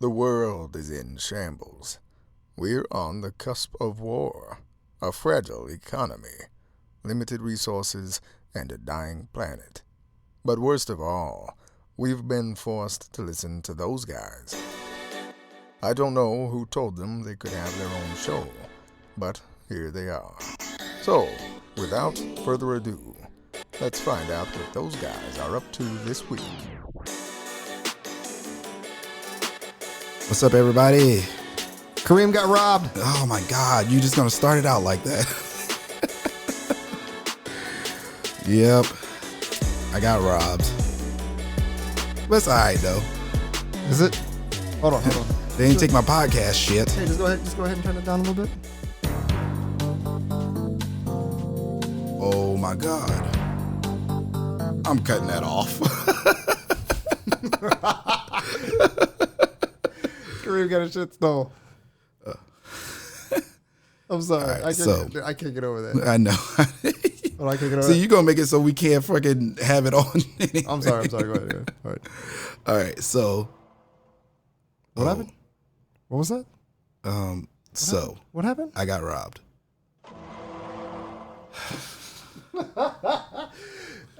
The world is in shambles. We're on the cusp of war, a fragile economy, limited resources, and a dying planet. But worst of all, we've been forced to listen to those guys. I don't know who told them they could have their own show, but here they are. So, without further ado, let's find out what those guys are up to this week. What's up, everybody? Karim got robbed. Oh my God, you just gonna start it out like that? Yep, I got robbed. But it's alright though. Is it? Hold on. They didn't take my podcast shit. Hey, just go ahead and turn it down a little bit. Oh my God. I'm cutting that off. Karim got a shit stole. I'm sorry. Right, I can't get over that. I know. Oh, I can't get over So that. you gonna make it so we can't fucking have it on anyway. I'm sorry. Go ahead. All right. All right, so What happened? What was that? What happened? I got robbed.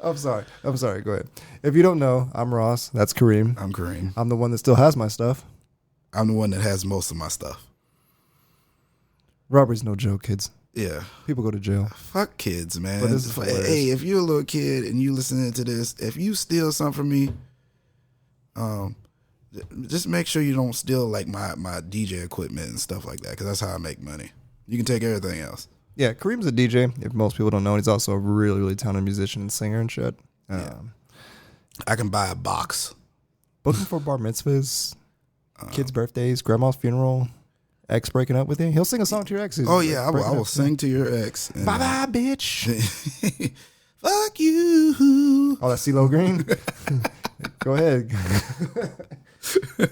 I'm sorry. Go ahead. If you don't know, I'm Ross. That's Kareem. I'm Kareem. I'm the one that still has my stuff. I'm the one that has most of my stuff. Robbery's no joke, kids. Yeah. People go to jail. Fuck kids, man. But this is hilarious. Hey, if you're a little kid and you listening to this, if you steal something from me, just make sure you don't steal like my DJ equipment and stuff like that, because that's how I make money. You can take everything else. Yeah, Kareem's a DJ. If most people don't know, he's also a really, really talented musician and singer and shit. I can buy a box. Book him for bar mitzvahs, kids' birthdays, grandma's funeral, ex breaking up with you. He'll sing a song to your ex. Oh yeah, I will sing to your ex. Bye bye, bitch. Fuck you. Oh, that's CeeLo Green. Go ahead.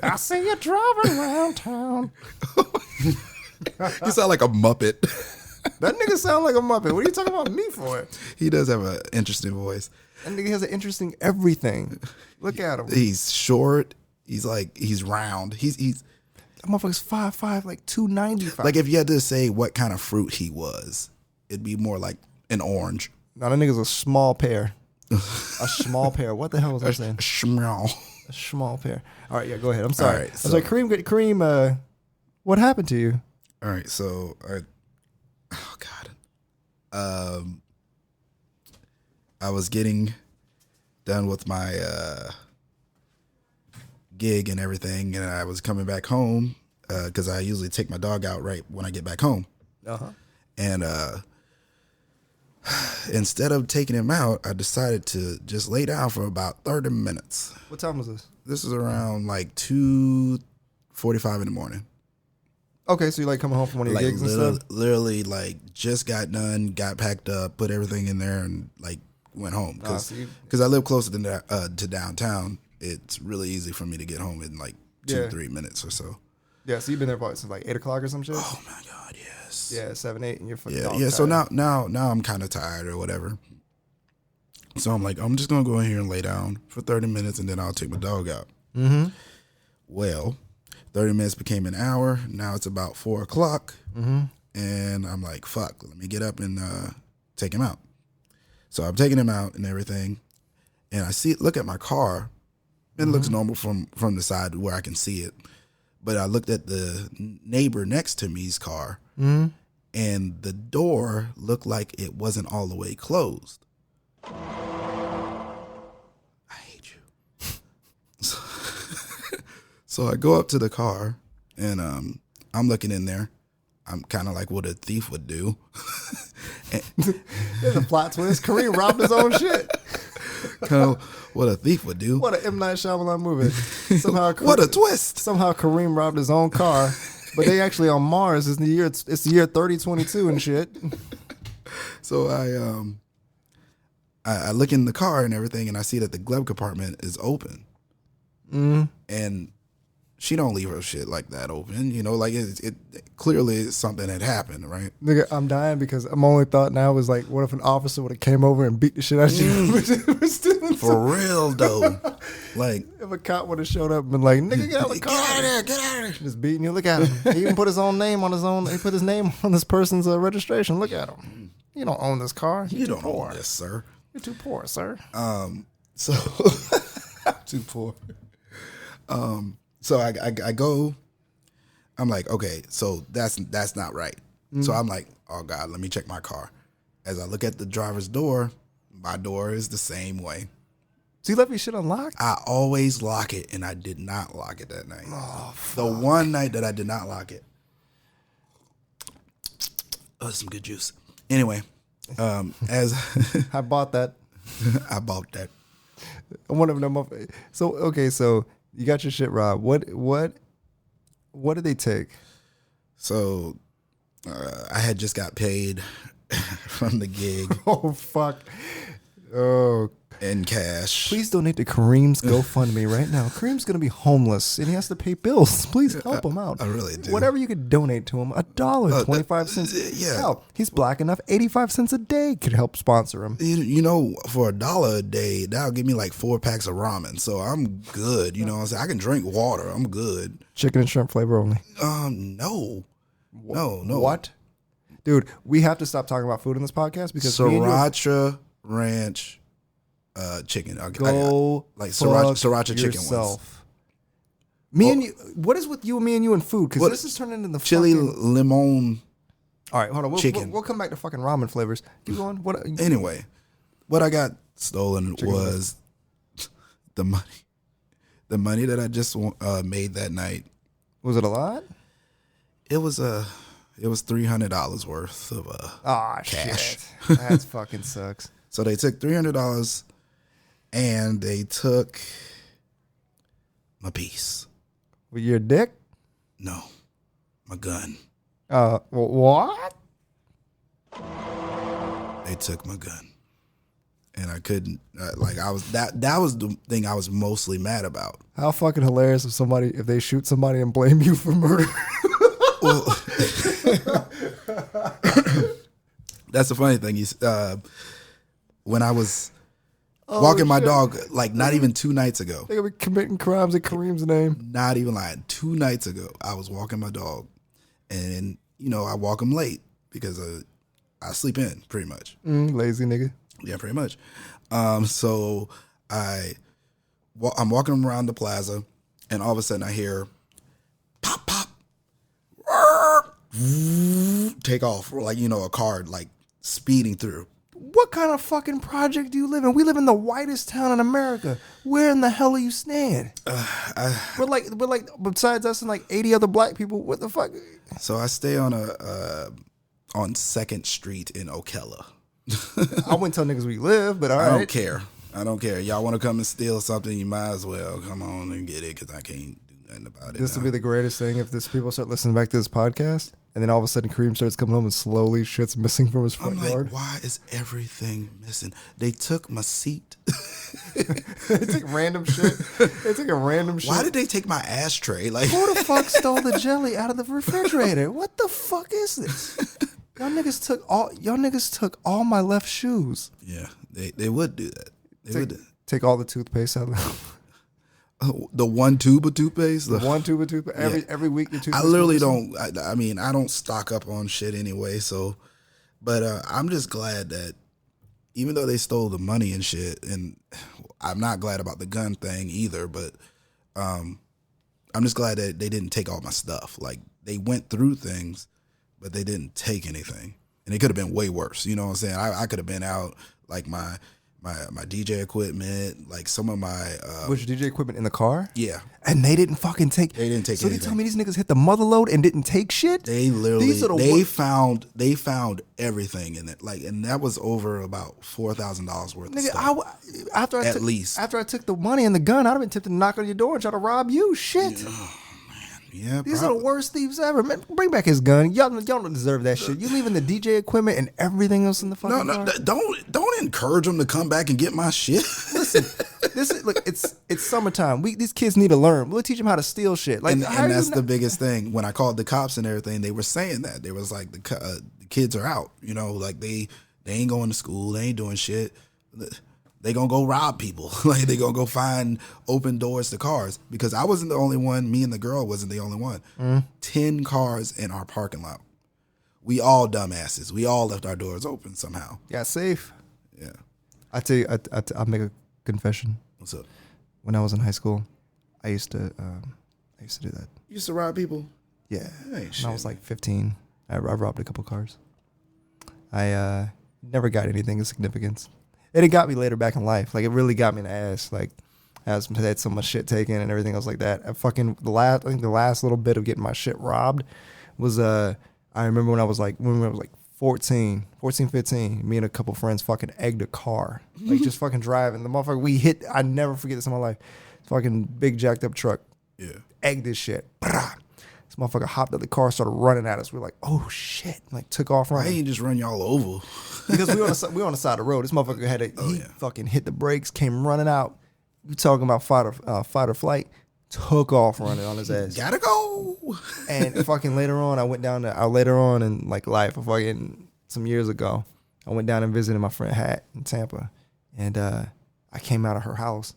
I see you driving around town. You sound like a Muppet. That nigga sound like a Muppet. What are you talking about me for? He does have an interesting voice. That nigga has an interesting everything. Look at him. He's short. He's round. He's That motherfucker's 5'5", like 295. like, if you had to say what kind of fruit he was, it'd be more like an orange. No, that nigga's a small pear. A small pear. What the hell was I saying? Schmrl. A small pear. All right, yeah, go ahead. I'm sorry. All right, I'm sorry, Kareem, what happened to you? All right, so I was getting done with my gig and everything, and I was coming back home because I usually take my dog out right when I get back home. And instead of taking him out, I decided to just lay down for about 30 minutes. What time was this? This is around like 2:45 in the morning. Okay, so you like coming home from one of your gigs and stuff? Literally, like, just got done, got packed up, put everything in there, and like went home. Because I live closer to downtown. It's really easy for me to get home in like 2-3 minutes or so. Yeah, so you've been there probably since like 8 o'clock or some shit? Oh my God, yes. Yeah, 7, 8, and you're fucking Yeah. So now I'm kind of tired or whatever. So I'm like, I'm just gonna go in here and lay down for 30 minutes, and then I'll take my dog out. Mm-hmm. Well, 30 minutes became an hour. Now it's about 4 o'clock. Mm-hmm. And I'm like, fuck, let me get up and take him out. So I'm taking him out and everything. And I look at my car. It looks normal from the side where I can see it. But I looked at the neighbor next to me's car. Mm-hmm. And the door looked like it wasn't all the way closed. I hate you. So I go up to the car, and I'm looking in there. I'm kind of like what a thief would do. There's a plot twist. Kareem robbed his own shit. Kind of what a thief would do. What an M. Night Shyamalan movie. What a twist. Somehow Kareem robbed his own car, but they actually on Mars. It's the year 3022 and shit. So I look in the car and everything, and I see that the glove compartment is open. Mm. And she don't leave her shit like that open. You know, like it clearly something had happened, right? Nigga, I'm dying because my only thought now is like, what if an officer would have came over and beat the shit out of you for stealing For real though. Like, if a cop would have showed up and been like, nigga, get out of the car. Get out of there, get out of there. Just beating you. Look at him. He even put his own name on his own. He put his name on this person's registration. Look at him. You don't own this car. You don't own this, sir. You're too poor, sir. So too poor. So I go, I'm like, okay, so that's not right. So I'm like, oh God, let me check my car. As I look at the driver's door, my door is the same way. So you left your shit unlocked? I always lock it, and I did not lock it that night. Oh, the one night that I did not lock it. Oh, some good juice. Anyway, as I bought that. I bought that. One of them. So okay, so you got your shit robbed. What did they take? So I had just got paid from the gig. Oh fuck. Oh. In cash. Please donate to Kareem's GoFundMe right now. Kareem's gonna be homeless and he has to pay bills. Please help him out. I really do. Whatever you could donate to him, $1, 25 cents. Yeah. Hell, he's black enough. 85 cents a day could help sponsor him. You know, for $1 a day, that'll give me like 4 packs of ramen. So I'm good. You know what I'm saying? I can drink water. I'm good. Chicken and shrimp flavor only. No. No. What? Dude, we have to stop talking about food in this podcast because Sriracha ranch chicken. Go like sriracha chicken ones. Me and you. What is with you and me and you and food? Because this is turning into chili fucking... lemon. All right, hold on. Chicken. We'll come back to fucking ramen flavors. Keep going. What? Anyway, what I got stolen was the money. The money that I just made that night. Was it a lot? It was $300 worth of cash. Shit. That fucking sucks. So they took $300 and they took my piece. With your dick? No, my gun. What? They took my gun, and I couldn't. That was the thing I was mostly mad about. How fucking hilarious if they shoot somebody and blame you for murder. Well, that's the funny thing. When I was walking my dog, like not even 2 nights ago. They gonna be committing crimes in Kareem's name. Not even lying. 2 nights ago, I was walking my dog, and I walk him late because I sleep in pretty much. Lazy nigga. Yeah, pretty much. So I'm walking him around the plaza, and all of a sudden I hear pop, pop, take off, like a car like speeding through. What kind of fucking project do you live in? We live in the whitest town in America. Where in the hell are you staying? We're like besides us and like 80 other black people. What the fuck? So I stay on on 2nd Street in Ocala. I wouldn't tell niggas where you live, but all right. I don't care. Y'all want to come and steal something? You might as well come on and get it because I can't do nothing about it. This will be the greatest thing if people start listening back to this podcast. And then all of a sudden, Kareem starts coming home and slowly shit's missing from his front yard. Why is everything missing? They took my seat. They took random shit. They took a random shit. Why did they take my ashtray? Like, who the fuck stole the jelly out of the refrigerator? What the fuck is this? Y'all niggas took all my left shoes. Yeah, they would do that. Take all the toothpaste out of them. The one tube of toothpaste. One tube of toothpaste every week. The toothpaste. I literally don't. I don't stock up on shit anyway. So, but I'm just glad that even though they stole the money and shit, and I'm not glad about the gun thing either. But I'm just glad that they didn't take all my stuff. Like they went through things, but they didn't take anything, and it could have been way worse. You know what I'm saying? I could have been out like my DJ equipment, like some of my was your DJ equipment in the car? Yeah. And they didn't fucking take. They didn't take. So anything. they tell me these niggas hit the mother load and didn't take shit. They literally they found everything in it, like, and that was over about $4,000 worth. Nigga, of stuff. After I took the money and the gun, I'd have been tempted to knock on your door and try to rob you. Shit. Yeah, these are the worst thieves ever. Man, bring back his gun. Y'all don't deserve that shit. You leaving the DJ equipment and everything else in the fucking car? Don't encourage them to come back and get my shit. Listen, this is look. It's summertime. These kids need to learn. We'll teach them how to steal shit. Like, and that's the biggest thing. When I called the cops and everything, they were saying that. They was like, the kids are out. You know, like they ain't going to school. They ain't doing shit. They gonna go rob people. Like they gonna go find open doors to cars. Because I wasn't the only one. Me and the girl wasn't the only one. 10 cars in our parking lot. We all dumbasses. We all left our doors open somehow. Got safe. Yeah. I tell you, I'll make a confession. What's up? When I was in high school, I used to do that. You used to rob people? Yeah. Hey, when I was like 15, I robbed a couple cars. I never got anything of significance. And it got me later back in life. Like, it really got me in the ass. Like, I had so much shit taken and everything else like that. I think the last little bit of getting my shit robbed was, I remember when I was like 14, 15, me and a couple friends fucking egged a car. Like, just fucking driving. The motherfucker, I never forget this in my life. Fucking big jacked up truck. Yeah. Egged this shit. This motherfucker hopped out the car, started running at us. We were like, oh shit. Like, took off running. Why ain't just run y'all over? Because we were on the side of the road. This motherfucker had fucking hit the brakes, came running out. You talking about fight or flight? Took off running on his ass. Gotta go. And fucking later on, I went down to later on in like life, fucking some years ago, I went down and visited my friend Hat in Tampa, and I came out of her house,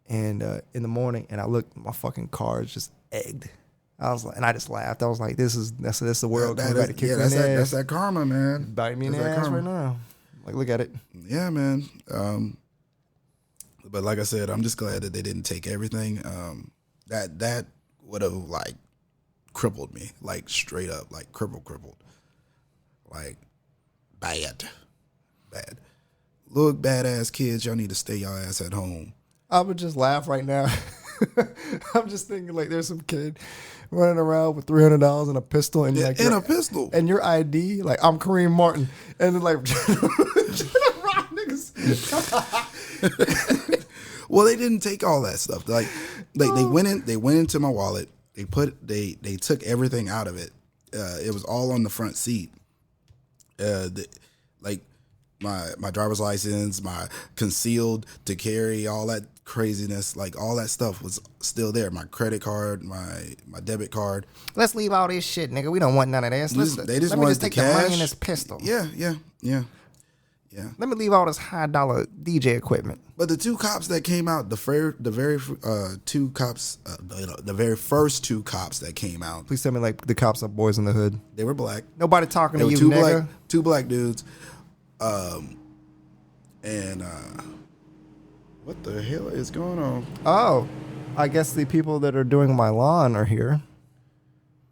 and in the morning, and I looked, my fucking car is just egged. I was like, and I just laughed. I was like, that's the world coming back to kick me in the ass. That's that karma, man. Biting me in the ass right now. Like, look at it. Yeah, man. But like I said, I'm just glad that they didn't take everything. That would have like crippled me, like straight up, like crippled, like bad. Look, badass kids, y'all need to stay y'all ass at home. I would just laugh right now. I'm just thinking like there's some kid running around with $300 and a pistol and like a pistol and your ID, like I'm Kareem Martin, and then like niggas. Well, they didn't take all that stuff. Like they went into my wallet. They took everything out of it. It was all on the front seat. Like my driver's license, my concealed to carry, all that craziness, like all that stuff was still there. My credit card, my debit card. Let's leave all this shit, nigga. We don't want none of this. They just wanted the take cash. the money in this pistol. Yeah. Let me leave all this high dollar DJ equipment. But the two cops that came out, the very first two cops that came out. Please tell me like the cops are boys in the hood. They were black. Nobody talking They to were you, nigga. two black dudes. What the hell is going on? Oh, I guess the people that are doing my lawn are here.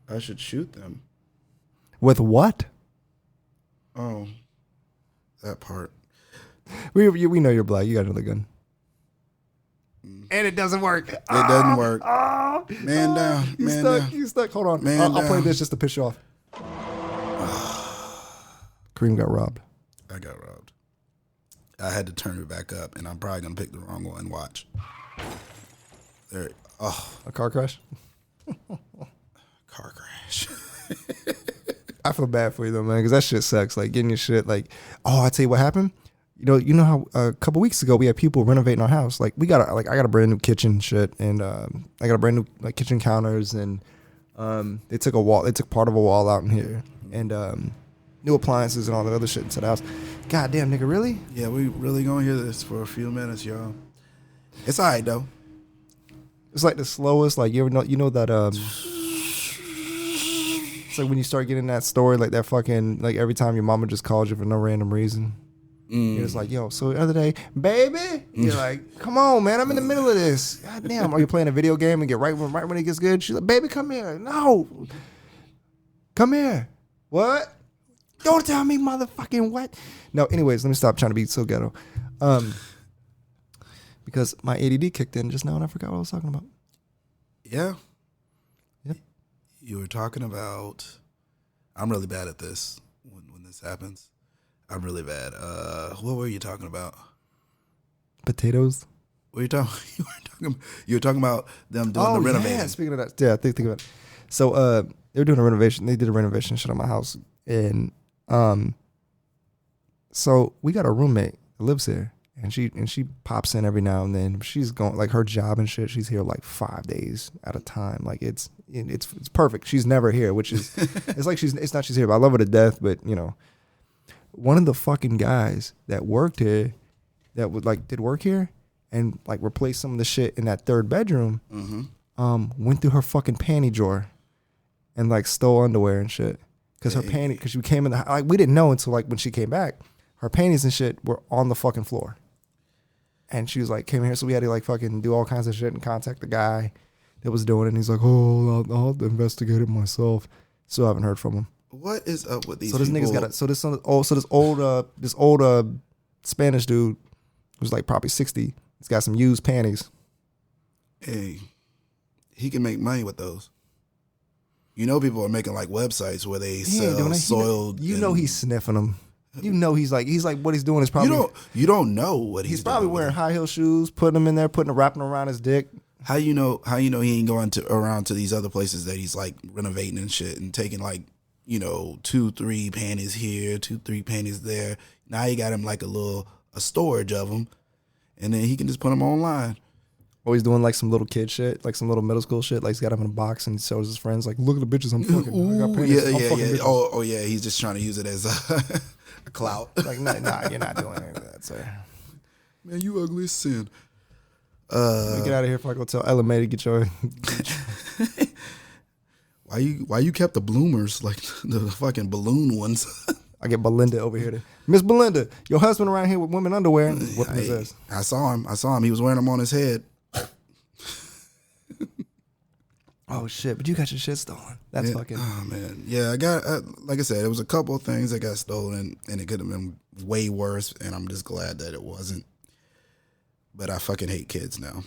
I should shoot them. With what? Oh, that part. We know you're black. You got another gun. And it doesn't work. It doesn't work. Man down. You stuck. Hold on. Man I'll play down. this just to piss you off. Kareem got robbed. I got robbed. I had to turn it back up, and I'm probably gonna pick the wrong one. Watch. There. Oh, A car crash? car crash. I feel bad for you though, man, because that shit sucks. Like getting your shit. Like, oh, I tell you what happened. You know how a couple weeks ago we had people renovating our house. Like I got a brand new kitchen shit, and I got a brand new like kitchen counters, and they took part of a wall out in here, and new appliances and all that other shit into the house. God damn, nigga, really? Yeah, we really gonna hear this for a few minutes, y'all. It's all right though. It's like the slowest. Like you know that it's like when you start getting that story, like that fucking like every time your mama just calls you for no random reason. You're just like, yo, so the other day, baby, you're like, come on, man, I'm in the middle of this. God damn, are you playing a video game and get right when it gets good? She's like, baby, come here. No. Come here. What? Don't tell me motherfucking what. No, anyways, let me stop trying to be so ghetto. Because my ADD kicked in just now and I forgot what I was talking about. Yeah. Yep. You were talking about. I'm really bad at this when this happens. I'm really bad. What were you talking about? Potatoes. What were you talking? You were talking about them doing the renovating. Yeah, speaking of that, yeah, think about it. So they were doing a renovation. They did a renovation shit on my house, and so we got a roommate that lives here, And she pops in every now and then. She's going like her job and shit. She's here like 5 days at a time. Like it's perfect. She's never here, which is it's like it's not she's here. But I love her to death. But you know, one of the fucking guys that worked here, that would like did work here, and like replaced some of the shit in that third bedroom. Went through her fucking panty drawer, and like stole underwear and shit. Because her panty, because she came in the like we didn't know until like when she came back, her panties and shit were on the fucking floor. And she was like, came here, so we had to like fucking do all kinds of shit and contact the guy that was doing it. And he's like, oh, I'll investigate it myself. Still haven't heard from him. What is up with these? So this people? nigga's got this old Spanish dude who's like probably 60. He's got some used panties. Hey, he can make money with those. You know, people are making like websites where they sell soiled. You know, he's sniffing them. You know he's like what he's doing is probably you don't know what he's probably doing wearing high heel shoes, putting them in there, wrapping them around his dick. How you know he ain't going around to these other places that he's like renovating and shit and taking like, you know, 2-3 panties here, 2-3 panties there. Now he got him like a storage of them, and then he can just put them online. Or he's doing like some little kid shit, like some little middle school shit. Like he's got them in a box and he shows his friends like, look at the bitches I'm fucking. Ooh, I got panties, yeah. Oh yeah, he's just trying to use it as a clout. Like nah, you're not doing any of that, sir. Man, you ugly as sin. Get out of here if I go tell Ella May to get your. Why you kept the bloomers like the fucking balloon ones? I get Belinda over here. Miss Belinda, your husband around here with women underwear. Whooping his ass. I saw him. He was wearing them on his head. Oh shit! But you got your shit stolen. That's fucking. Oh man, yeah. I got like I said, it was a couple of things that got stolen, and it could have been way worse. And I'm just glad that it wasn't. But I fucking hate kids now.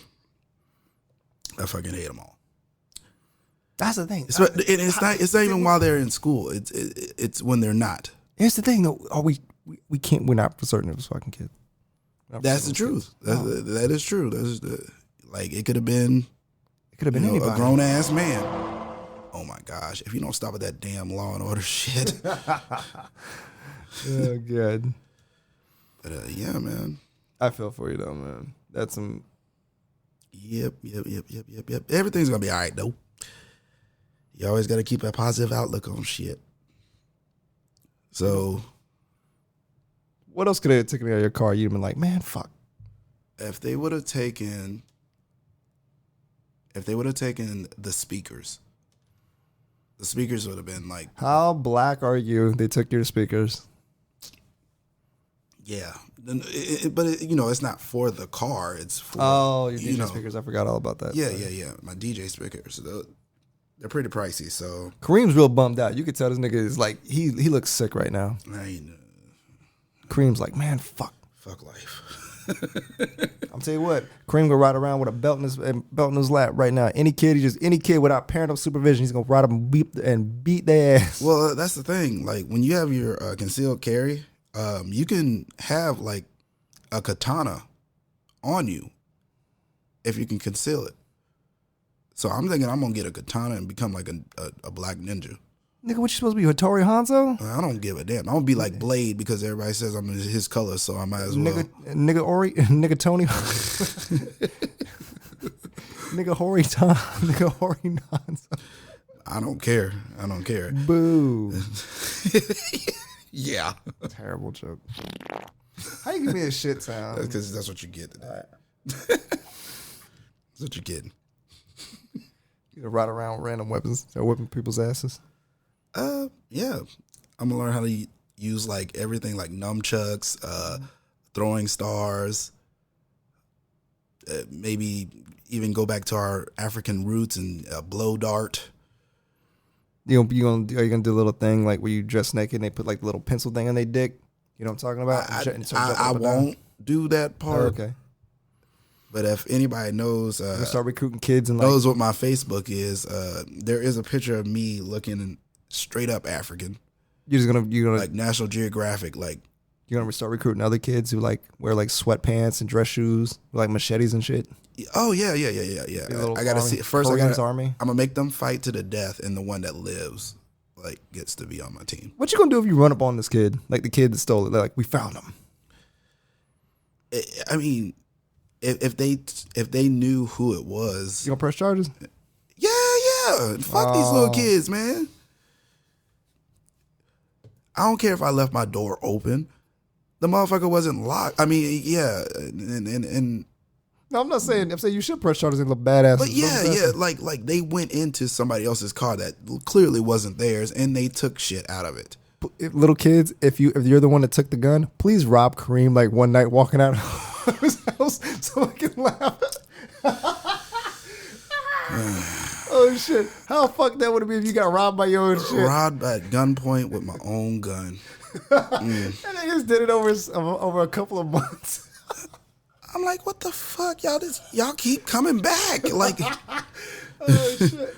I fucking hate them all. That's the thing. It's not even while they're in school. It's when they're not. Here's the thing, though. We can't. We're not for certain it was fucking kids. That's the truth. That is true. Like it could have been. It could have been anybody. A grown ass man. Oh my gosh! If you don't stop with that damn Law and Order shit. Oh god. But yeah, man. I feel for you though, man. That's some. Yep. Everything's gonna be all right though. You always got to keep a positive outlook on shit. So. What else could they have taken out of your car? You'd have been like, man, fuck. If they would have taken the speakers would have been like. How black are you? They took your speakers. Yeah, but it's not for the car. It's for your DJ speakers. I forgot all about that. Yeah. My DJ speakers, they're pretty pricey. So Kareem's real bummed out. You could tell this nigga is like he looks sick right now. Kareem's like, man, fuck life. I'm tell you what, Kareem gonna ride around with a belt in his lap right now. Any kid without parental supervision, he's gonna ride up and beat their ass. Well, that's the thing. Like when you have your concealed carry, you can have like a katana on you if you can conceal it. So I'm thinking I'm gonna get a katana and become like a black ninja. Nigga, what you supposed to be, Hattori Hanzo? I don't give a damn. I'm gonna be like Blade because everybody says I'm his color, so I might as well. Nigga Tony, nigga Hori Hanzo. I don't care. Boo. Yeah. Terrible joke. How you give me a shit sound? Because that's what you get today. That's what you're getting. You ride around with random weapons, start whipping people's asses. Yeah. I'm gonna learn how to use like everything, like nunchucks, throwing stars. Maybe even go back to our African roots and blow dart. Are you gonna do a little thing like where you dress naked and they put like the little pencil thing on their dick? You know what I'm talking about? I won't do that part. Oh, okay. But if anybody knows, start recruiting kids and knows what my Facebook is, there is a picture of me looking straight up African. You're gonna like National Geographic, like you're gonna start recruiting other kids who like wear like sweatpants and dress shoes, with, like machetes and shit. Oh yeah. I gotta see first. Army. I'm gonna make them fight to the death, and the one that lives like gets to be on my team. What you gonna do if you run up on this kid, like the kid that stole it? Like we found him. I mean, if they knew who it was, You gonna press charges? yeah. Fuck these little kids, man. I don't care if I left my door open. The motherfucker wasn't locked. I mean, yeah, and No, I'm not saying. I'm saying you should press charges and look badass. but yeah, like they went into somebody else's car that clearly wasn't theirs, and they took shit out of it. Little kids, if you're the one that took the gun, please rob Kareem like one night walking out of his house so I can laugh. Oh shit! How fucked that would have been if you got robbed by your own shit? Robbed at gunpoint with my own gun. And they just did it over a couple of months. I'm like, what the fuck, y'all keep coming back, like. Oh shit!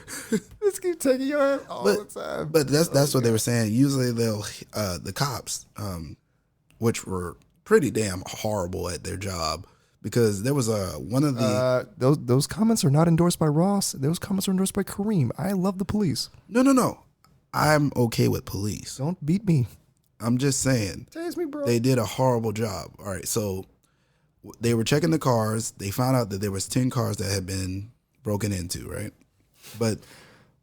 Just keep taking your ass all the time. But that's what they were saying. Usually the cops, which were pretty damn horrible at their job, because there was one of the those comments are not endorsed by Ross. Those comments are endorsed by Kareem. I love the police. No. I'm okay with police. Don't beat me. I'm just saying. Tase me, bro. They did a horrible job. All right, so they were checking the cars. They found out that there was 10 cars that had been broken into, right? But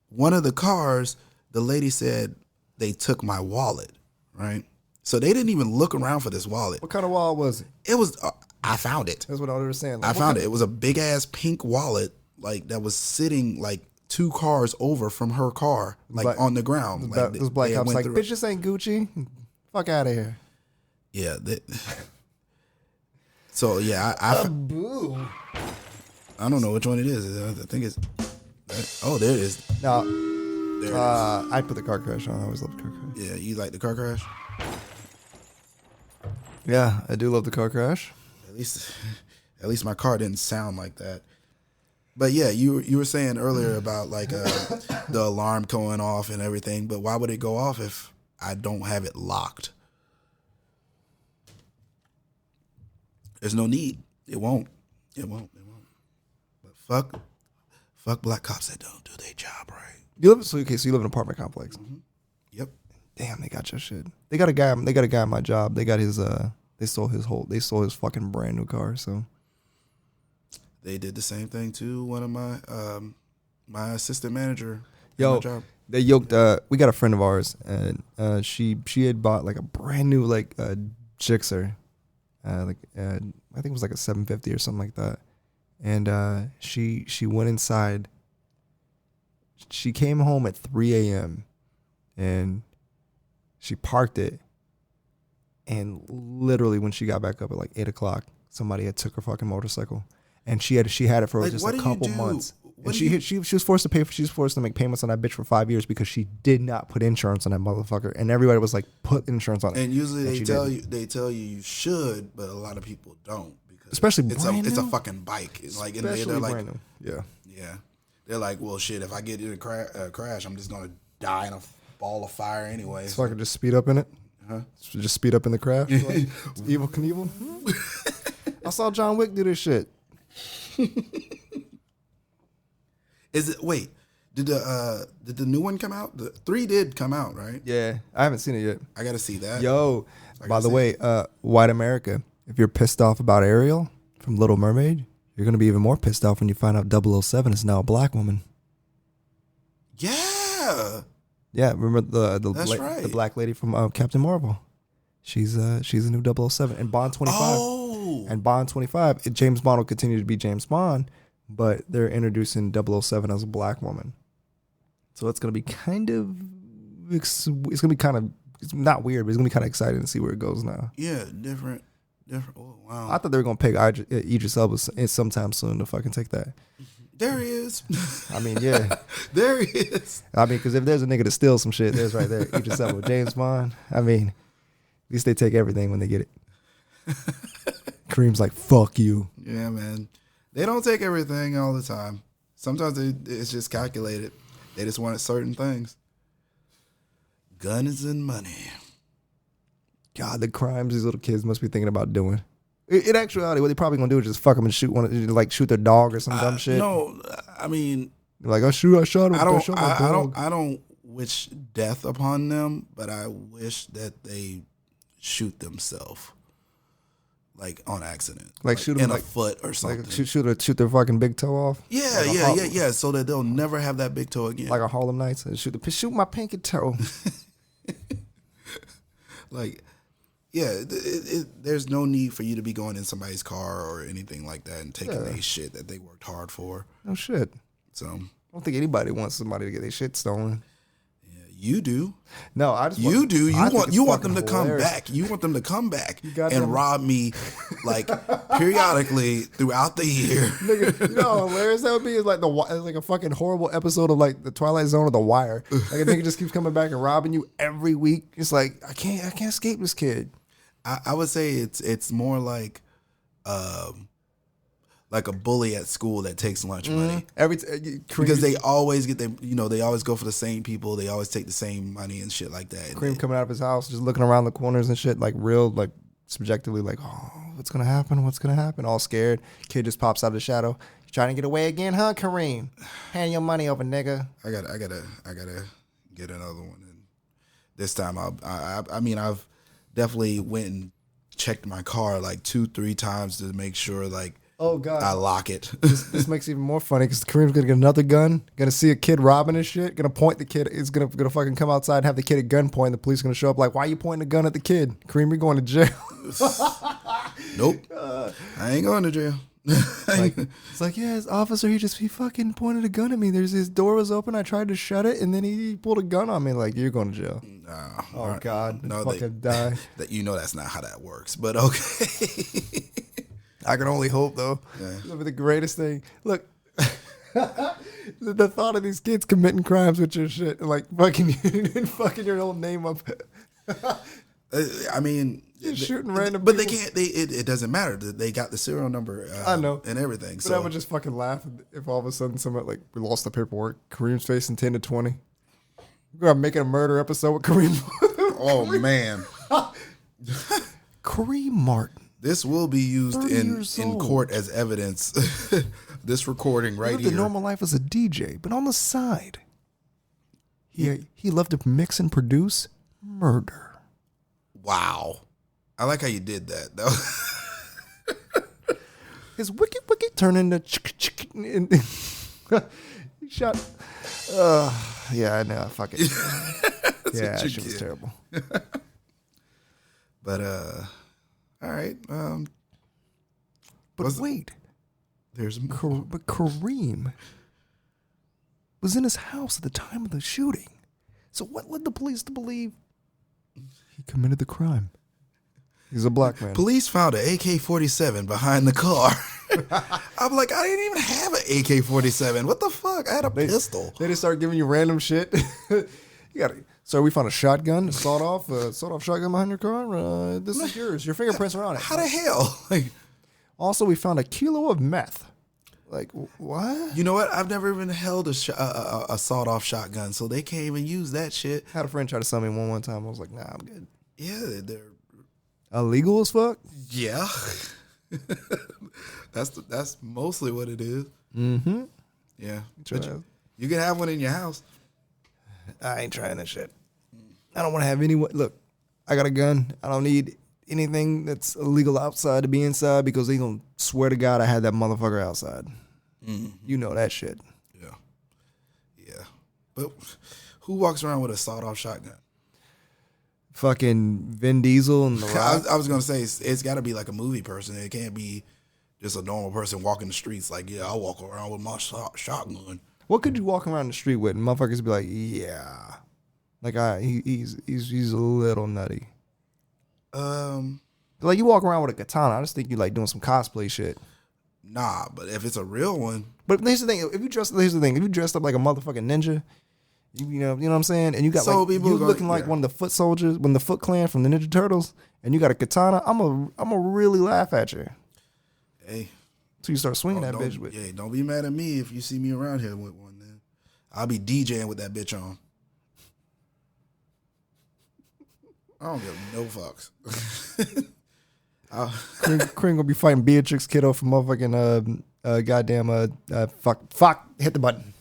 one of the cars, the lady said they took my wallet, right? So they didn't even look around for this wallet. What kind of wallet was it? It was, I found it. That's what I was saying. I found it. It was a big ass pink wallet, like that was sitting like 2 cars over from her car, like on the ground. Like those black cops like, bitch, this ain't Gucci. Fuck out of here. Yeah. So yeah, Boo. I don't know which one it is. I think it's. Oh, there it is. No. There it is. I put the car crash on. I always love the car crash. Yeah, you like the car crash? Yeah, I do love the car crash. At least my car didn't sound like that. But yeah, you were saying earlier about like the alarm going off and everything. But why would it go off if I don't have it locked? There's no need. It won't. But fuck black cops that don't do their job right. You live so you live in an apartment complex. Mm-hmm. Yep. Damn, they got your shit. They got a guy at my job. They got his they stole his fucking brand new car, so they did the same thing to one of my my assistant manager. Yo, my job. they yoked we got a friend of ours, and she had bought like a brand new like Gixxer. I think it was like a 750 or something like that. And she went inside. She came home at 3 a.m. and she parked it. And literally when she got back up at like 8 o'clock, somebody had took her fucking motorcycle. And she had it for like, just a couple months. And she was forced to make payments on that bitch for 5 years because she did not put insurance on that motherfucker. And everybody was like, put insurance on it. And usually they tell you should, but a lot of people don't. Especially it's a fucking bike. It's like they're like brand new. Yeah. They're like, well, shit. If I get in a crash, I'm just gonna die in a ball of fire anyway. So I could just speed up in it. Huh? Just speed up in the crash. Like, Evil Knievel. I saw John Wick do this shit. Is it? Wait, did the new one come out? The 3 did come out, right? Yeah, I haven't seen it yet. I gotta see that. Yo, by the way, White America. If you're pissed off about Ariel from Little Mermaid, you're gonna be even more pissed off when you find out 007 is now a black woman. Yeah. Yeah, remember the right. the black lady from Captain Marvel? She's a new 007 and Bond 25. Oh. And Bond 25, James Bond will continue to be James Bond, but they're introducing 007 as a black woman. So it's gonna be it's not weird, but it's gonna be kind of exciting to see where it goes now. Yeah, different. Oh, wow. I thought they were gonna pick Idris Elba sometime soon to fucking take that. There he is. I mean, yeah. There he is. I mean, because if there's a nigga to steal some shit, there's right there. Idris Elba, James Bond. I mean, at least they take everything when they get it. Kareem's like, fuck you. Yeah, man. They don't take everything all the time. Sometimes it's just calculated. They just want certain things. Guns and money. God, the crimes these little kids must be thinking about doing. In actuality, what they probably gonna do is just fuck them and shoot their dog or some dumb shit. No, I mean, like I shot him. I don't wish death upon them, but I wish that they shoot themselves like on accident, Like shoot them in like a foot or something. like shoot their fucking big toe off. Yeah, Like yeah. So that they'll never have that big toe again. Like a Harlem Nights and shoot my pinky toe. Like, yeah, there's no need for you to be going in somebody's car or anything like that and taking their shit that they worked hard for. No shit. So I don't think anybody wants somebody to get their shit stolen. yeah, you do. No, I just You do. You want them to fucking come hilarious. back. You want them to come back goddamn- and rob me, like periodically throughout the year. Nigga, you know how hilarious that would be? It's like a fucking horrible episode of like the Twilight Zone or The Wire. Like a nigga just keeps coming back and robbing you every week. It's like I can't escape this kid. I would say it's more like a bully at school that takes lunch money. Because they always get them, they always go for the same people. They always take the same money and shit like that. Kareem coming out of his house, just looking around the corners and shit, like real, like subjectively, like, oh, what's gonna happen? What's gonna happen? All scared. Kid just pops out of the shadow. You trying to get away again, huh, Kareem? Hand your money over, nigga. I gotta get another one. And this time, I've definitely went and checked my car like 2-3 times to make sure like. Oh God! I lock it. This makes it even more funny because Kareem's gonna get another gun, gonna see a kid robbing his shit, gonna point the kid. Is gonna fucking come outside and have the kid at gunpoint. The police are gonna show up like, why are you pointing a gun at the kid? Kareem, you're going to jail. Nope, I ain't going to jail. It's like, yeah, his officer, he fucking pointed a gun at me. His door was open. I tried to shut it, and then he pulled a gun on me. Like, you're going to jail. Oh God, no, fucking die. That that's not how that works. But okay. I can only hope, though. Yeah. That'd be the greatest thing. Look, the thought of these kids committing crimes with your shit, like fucking your whole name up. I mean, just shooting random. But people. they can't. It doesn't matter. They got the serial number. I know, and everything. But So I would just fucking laugh if all of a sudden someone like we lost the paperwork. Kareem's facing 10 to 20. We're making a murder episode with Kareem. Oh man, Kareem Martin. This will be used in court as evidence. This recording right lived here. a normal life as a DJ, but on the side, he loved to mix and produce murder. Wow, I like how you did that though. His wicked turned into he shot. Yeah, I know. Fuck it. Yeah, that shit was terrible. But all right. But wait, there's but Kareem was in his house at the time of the shooting. So what led the police to believe he committed the crime? He's a black man. Police found an AK-47 behind the car. I'm like, I didn't even have an AK-47. What the fuck? I had a pistol. They just start giving you random shit. You got it. So we found a shotgun, a sawed-off shotgun behind your car. This is yours. Your fingerprints are on it. How the hell? Like, also, we found a kilo of meth. Like, what? you know what? I've never even held a sawed-off shotgun, so they can't even use that shit. Had a friend try to sell me one time. I was like, nah, I'm good. Yeah, they're Illegal as fuck? yeah. That's mostly what it is. Mm-hmm. Yeah, but you can have one in your house. I ain't trying that shit. I don't want to have anyone. Look, I got a gun. I don't need anything that's illegal outside to be inside because they gonna swear to God I had that motherfucker outside. Mm-hmm. You know that shit. Yeah. But who walks around with a sawed-off shotgun? Fucking Vin Diesel and The Rock. I was gonna say it's got to be like a movie person. It can't be just a normal person walking the streets. Like, yeah, I walk around with my shotgun. What could you walk around the street with and motherfuckers be like, yeah, like he's a little nutty. Like you walk around with a katana, I just think you like doing some cosplay shit. Nah, but if it's a real one. But here's the thing: if you dressed up like a motherfucking ninja, you know what I'm saying, and you got like you looking like one of the Foot Soldiers, one of the Foot Clan from the Ninja Turtles, and you got a katana, I'ma really laugh at you. Hey. So you start swinging that bitch with. Yeah, don't be mad at me if you see me around here with one. Then I'll be DJing with that bitch on. I don't give no fucks. Kareem gonna be fighting Beatrix Kiddo for motherfucking fuck hit the button.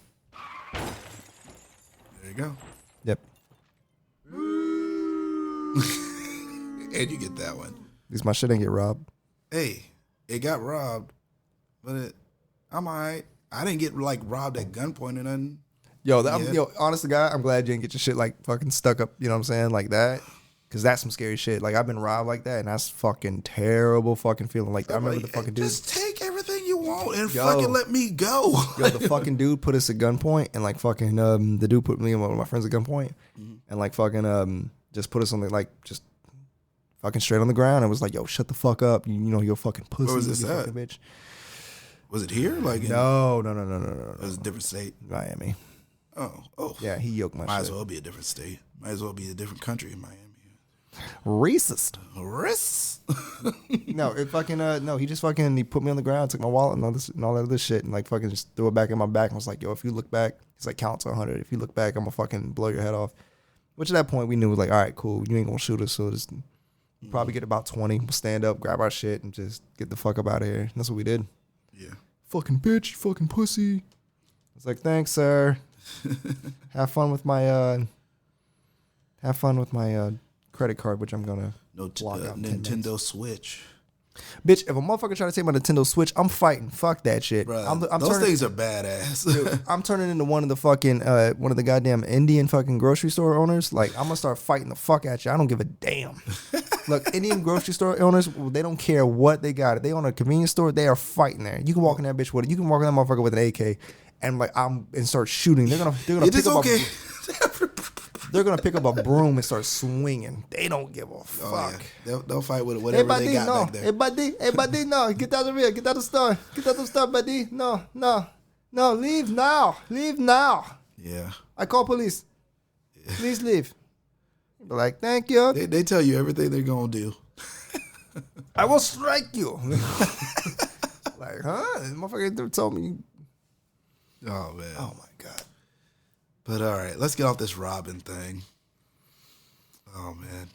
There you go. Yep. And you get that one. At least my shit ain't get robbed. hey, it got robbed, but I'm all right. I didn't get like robbed at gunpoint or nothing. Yo, Yeah. honest to God, I'm glad you didn't get your shit like fucking stuck up. You know what I'm saying, like that, because that's some scary shit. Like I've been robbed like that, and that's fucking terrible fucking feeling. Like I remember the fucking dude. Just take everything you want and fucking let me go. Yo, the fucking dude put us at gunpoint, and like fucking the dude put me and one of my friends at gunpoint, and like fucking just put us on the like just fucking straight on the ground, and was like, yo, shut the fuck up, you know, you're fucking pussy. Where was this at? Fucking bitch. Was it here? Like No. It was a different state. Miami. Oh. Yeah, he yoked my Might shit. as well be a different state. Might as well be a different country in Miami. Racist. Risks. No, it fucking no. He just fucking he put me on the ground, took my wallet and all that other shit, and like fucking just threw it back in my back and was like, yo, if you look back, he's like, count to 100. If you look back, I'm gonna fucking blow your head off. Which at that point we knew like, all right, cool, you ain't gonna shoot us, so just probably get about 20. We'll stand up, grab our shit, and just get the fuck up out of here. And that's what we did. Yeah. Fucking bitch, fucking pussy. It's like, thanks, sir. Have fun with my credit card, which I'm gonna block out in 10 Nintendo minutes. Switch. Bitch, if a motherfucker try to take my Nintendo Switch, I'm fighting. Fuck that shit. Bruh, I'm those turning, things are badass. dude, I'm turning into one of the fucking one of the goddamn Indian fucking grocery store owners. Like I'm gonna start fighting the fuck at you. I don't give a damn. Look, Indian grocery store owners, they don't care what they got. If they own a convenience store, they are fighting there. You can walk in that bitch with it. You can walk in that motherfucker with an AK and like and start shooting. They're gonna It is pick up okay. they're gonna pick up a broom and start swinging. They don't give a fuck. Oh, yeah. They'll fight with whatever they got back there. Hey buddy, no, get out of here, get out of the store, buddy. No, leave now. Yeah. I call police. Please leave. They're like, thank you. They tell you everything they're gonna do. I will strike you. Like, huh? This motherfucker told me. Oh man. Oh my god. But all right, let's get off this robbing thing. Oh man.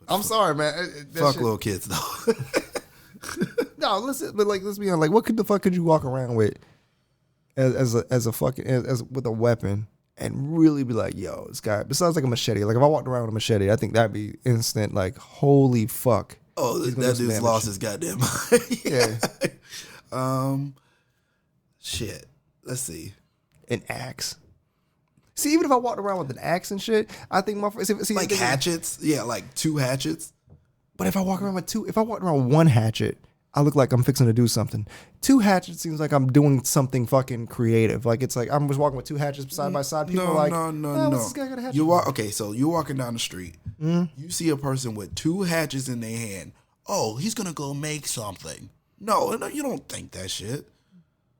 I'm sorry, man. Fuck little kids though. No, listen, but like, let's be honest. Like, what the fuck could you walk around with as a fucking with a weapon and really be like, yo, this guy? Besides like a machete. Like if I walked around with a machete, I think that'd be instant. Like, holy fuck. Oh, He's gonna that do some dude's damage. lost his goddamn mind. Yeah. Shit. Let's see. An axe. See, even if I walked around with an axe and shit, I think my see Like hatchets? Yeah, like 2 hatchets. But if I walk around with if I walk around with one hatchet, I look like I'm fixing to do something. 2 hatchets seems like I'm doing something fucking creative. Like it's like I'm just walking with 2 hatchets side by side. People are like, no. What's this guy got a hatchet? Okay, so you're walking down the street. You see a person with 2 hatchets in their hand. Oh, he's gonna go make something. No, you don't think that shit.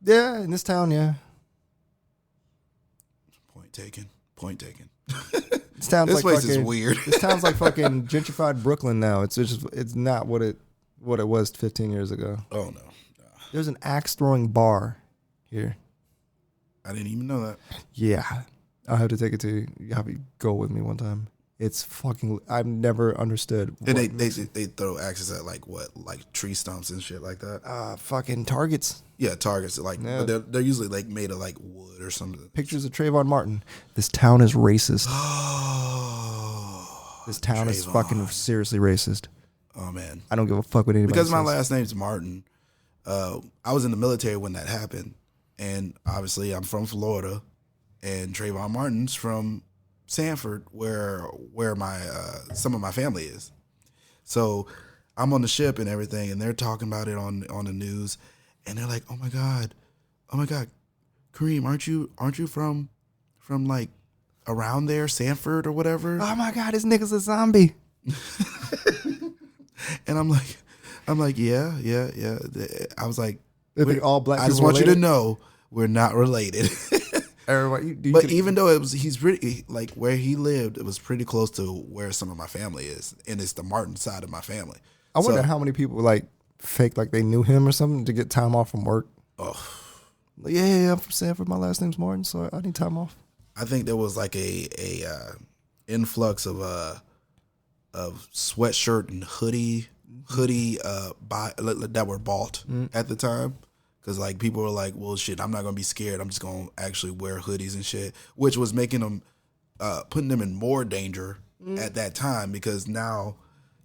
Yeah, in this town, yeah. Point taken. This town's This like place fucking, is weird. This town's like fucking gentrified Brooklyn now. It's not what it was 15 years ago. Oh no. There's an axe throwing bar here. I didn't even know that. Yeah, I'll have to take it to you. You have to go with me one time. It's fucking. I've never understood. And they throw axes at like what, like tree stumps and shit like that. Fucking targets. Yeah, targets like, Yeah. but they're usually like made of like wood or something. Pictures of Trayvon Martin. This town is racist. Oh, This town is Trayvon. fucking seriously racist. Oh man, I don't give a fuck what anybody because my says. last name's Martin. I was in the military when that happened, and obviously I'm from Florida, and Trayvon Martin's from Sanford, where my some of my family is. So I'm on the ship and everything, and they're talking about it on the news, and they're like, "Oh my god, Kareem, aren't you from like around there, Sanford or whatever?" Oh my god, this nigga's a zombie. And I'm like, yeah. I was like, They think all black I just people want you to related? know we're not related. Everybody, you But could- even though he's pretty, like where he lived, it was pretty close to where some of my family is, and it's the Martin side of my family. I wonder So- how many people like fake like they knew him or something to get time off from work. Oh, Like, yeah, I'm from Sanford. My last name's Martin, so I need time off. I think there was like a influx of sweatshirt and hoodie that were bought at the time. Because like people were like, well, shit, I'm not gonna be scared. I'm just gonna actually wear hoodies and shit, which was making them, putting them in more danger at that time. Because now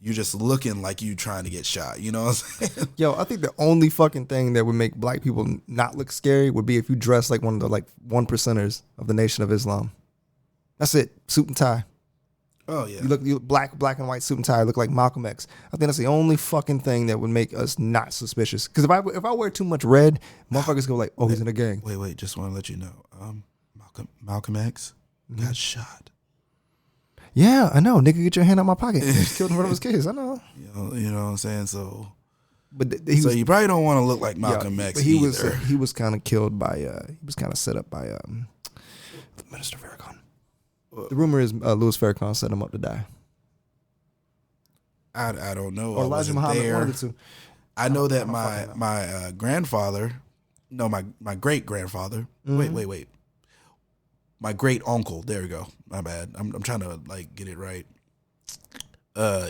you're just looking like you trying to get shot. You know what I'm saying? Yo, I think the only fucking thing that would make black people not look scary would be if you dress like one of the like 1%ers of the Nation of Islam. That's it. Suit and tie. Oh yeah. You look black and white suit and tie. Look like Malcolm X. I think that's the only fucking thing that would make us not suspicious. Because if I wear too much red, motherfuckers go like, oh, he's in a gang. Wait. Just want to let you know. Malcolm X got shot. Yeah, I know. Nigga, get your hand out my pocket. He was killed in front of his kids. I know. You know what I'm saying? So, so you probably don't want to look like Malcolm X. But either. he was kind of killed by. He was kind of set up by Minister Farrakhan. The rumor is Louis Farrakhan set him up to die. I don't know. Or Elijah Muhammad. One of the two. I know that my grandfather, no, my great grandfather. Wait. My great uncle. There we go. My bad. I'm trying to like get it right.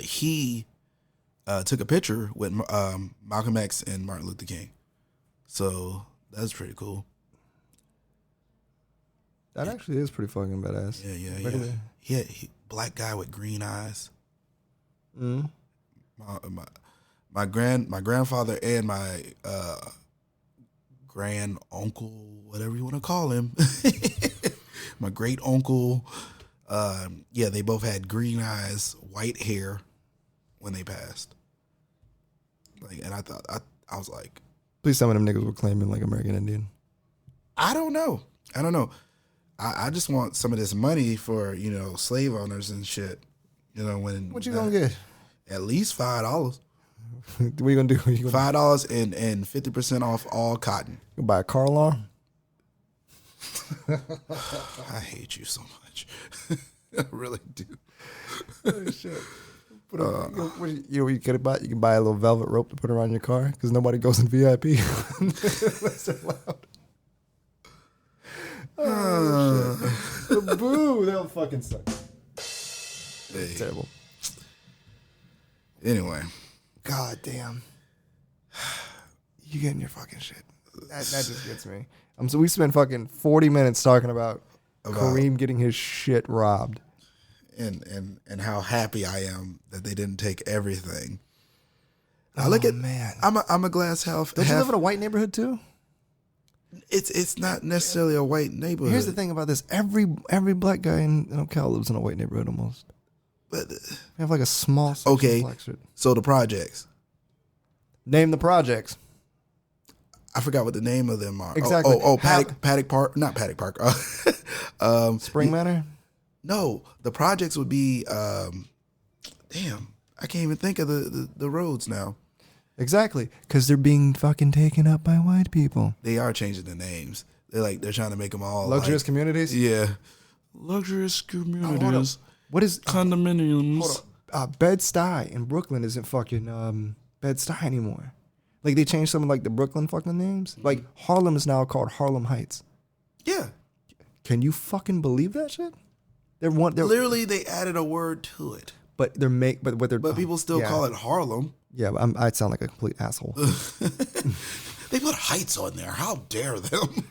He took a picture with Malcolm X and Martin Luther King. So that's pretty cool. That actually is pretty fucking badass. Yeah. Black guy with green eyes. My grandfather and my grand uncle, whatever you want to call him. My great uncle, they both had green eyes, white hair when they passed. Like, and I was like, please some of them niggas were claiming like American Indian. I don't know. I just want some of this money for, slave owners and shit. What you gonna get? At least $5. What you gonna do? $5 and 50% off all cotton. You buy a car alarm? I hate you so much. I really do. Oh, shit. You can buy a little velvet rope to put around your car because nobody goes in VIP. That's so loud. Oh, shit. Boo! That'll fucking suck. Hey. Terrible. Anyway. God damn. You getting your fucking shit. That just gets me. So we spent fucking 40 minutes talking about Kareem getting his shit robbed. And how happy I am that they didn't take everything. Man. I'm a glass half. Don't you live in a white neighborhood too? It's not necessarily a white neighborhood. Here's the thing about this. Every black guy in Ocala lives in a white neighborhood almost. But we have like a small section of black shit. So the projects. Name the projects. I forgot what the name of them are. Exactly. Paddock Park. Not Paddock Park. Spring Manor? No, the projects would be, damn, I can't even think of the roads now. Exactly, because they're being fucking taken up by white people. They are changing the names. They're trying to make them all luxurious communities. Yeah, luxurious communities. What is condominiums? Hold on. Bed-Stuy in Brooklyn isn't fucking Bed-Stuy anymore. Like they changed some of like the Brooklyn fucking names. Like Harlem is now called Harlem Heights. Yeah. Can you fucking believe that shit? They're literally they added a word to it. But people still call it Harlem. Yeah, but I sound like a complete asshole. They put Heights on there. How dare them?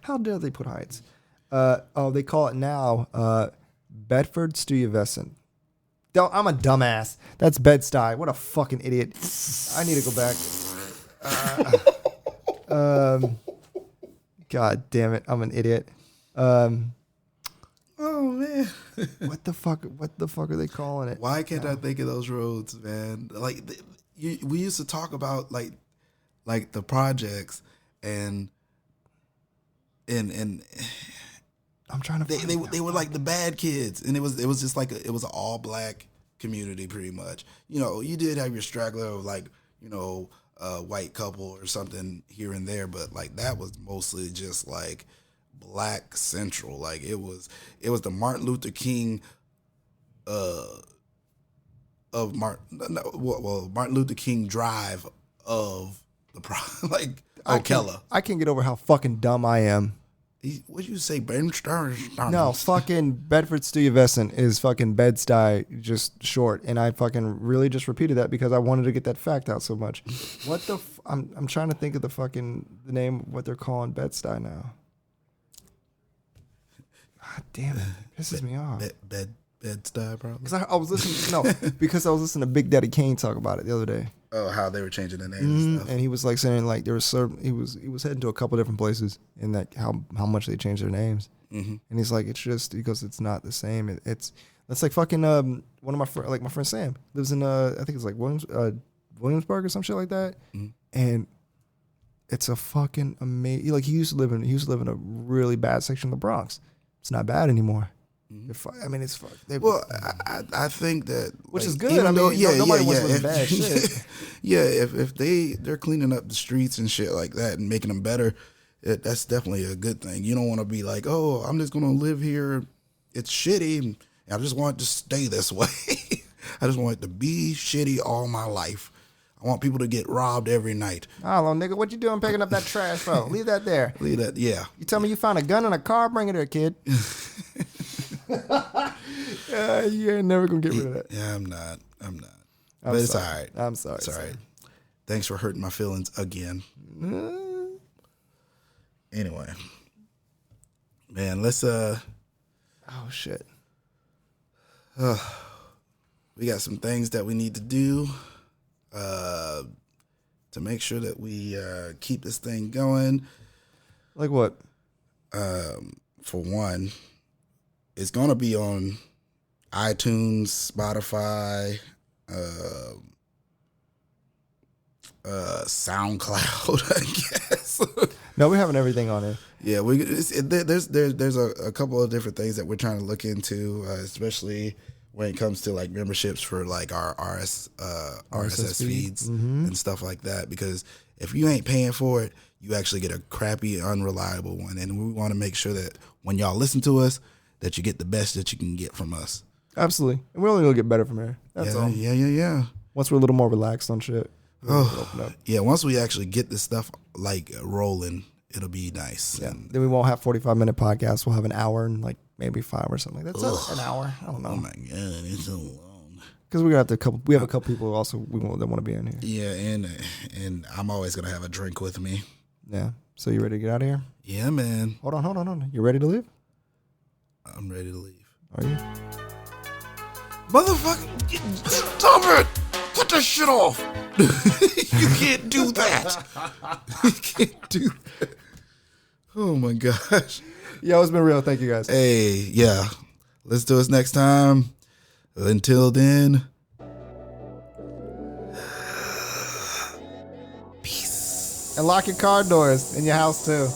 How dare they put Heights? They call it now Bedford Stuyvesant. I'm a dumbass. That's Bed-Stuy. What a fucking idiot. I need to go back. God damn it. I'm an idiot. Oh man. What the fuck are they calling it? Why can't I think of those roads, man? Like we used to talk about like the projects and I'm trying to they were like the bad kids, and it was just like it was an all black community pretty much. You did have your straggler of like a white couple or something here and there, but like that was mostly just like black central. Like it was the Martin Luther King Martin Luther King Drive of the like Ocala. I can't get over how fucking dumb I am. What'd you say, Ben Stern? No, fucking Bedford Stuyvesant is fucking Bed-Stuy, just short, and I fucking really just repeated that because I wanted to get that fact out so much. What the? I'm trying to think of the name of what they're calling Bed-Stuy now. God damn it, pisses me off. Bed-Stuy, probably. Because I was listening. Because I was listening to Big Daddy Kane talk about it the other day. Oh, how they were changing the names and stuff. And he was like saying like there was certain he was heading to a couple different places and that how much they changed their names. Mm-hmm. And he's like, it's just because it's not the same. It's like fucking one of my my friend Sam lives in I think it's like Williamsburg or some shit like that. Mm-hmm. And it's a fucking amazing. Like he used to live in a really bad section of the Bronx. It's not bad anymore. I mean, it's fucked. Well, I think that, which like, is good. even I mean, though, nobody wants to live in bad shit. Yeah, if they're cleaning up the streets and shit like that and making them better, that's definitely a good thing. You don't want to be like, oh, I'm just gonna live here. It's shitty. And I just want it to stay this way. I just want it to be shitty all my life. I want people to get robbed every night. Hello, nigga. What you doing picking up that trash for? Leave that there. Leave that, yeah. You tell me you found a gun in a car? Bring it here, kid. You ain't never gonna get rid of that. Yeah, I'm not. But it's all right. I'm sorry. It's all right. Thanks for hurting my feelings again. Anyway, man, let's Oh shit. we got some things that we need to do to make sure that we keep this thing going. Like what? For one, it's gonna be on iTunes, Spotify, SoundCloud, I guess. No, we're having everything on it. Yeah, there's a couple of different things that we're trying to look into, especially when it comes to like memberships for like our RSS feeds and stuff like that. Because if you ain't paying for it, you actually get a crappy, unreliable one, and we want to make sure that when y'all listen to us, that you get the best that you can get from us. Absolutely, and we're only gonna get better from here. That's all. Yeah. Once we're a little more relaxed on shit. Oh, yeah. Once we actually get this stuff like rolling, it'll be nice. Yeah. And Then we won't have 45-minute podcasts. We'll have an hour and like maybe 5 or something like that. That's an hour. I don't know. oh my god, it's so long. Because we're gonna have we have a couple people also that want to be in here. Yeah, and I'm always gonna have a drink with me. Yeah. So you ready to get out of here? Yeah, man. Hold on. You ready to leave? I'm ready to leave. Are you? Motherfucker, stop it! Cut this shit off! You can't do that. You can't do that. Oh my gosh. Yo, it's been real. Thank you guys. Hey, yeah. Let's do this next time. Until then, And lock your car doors in your house too.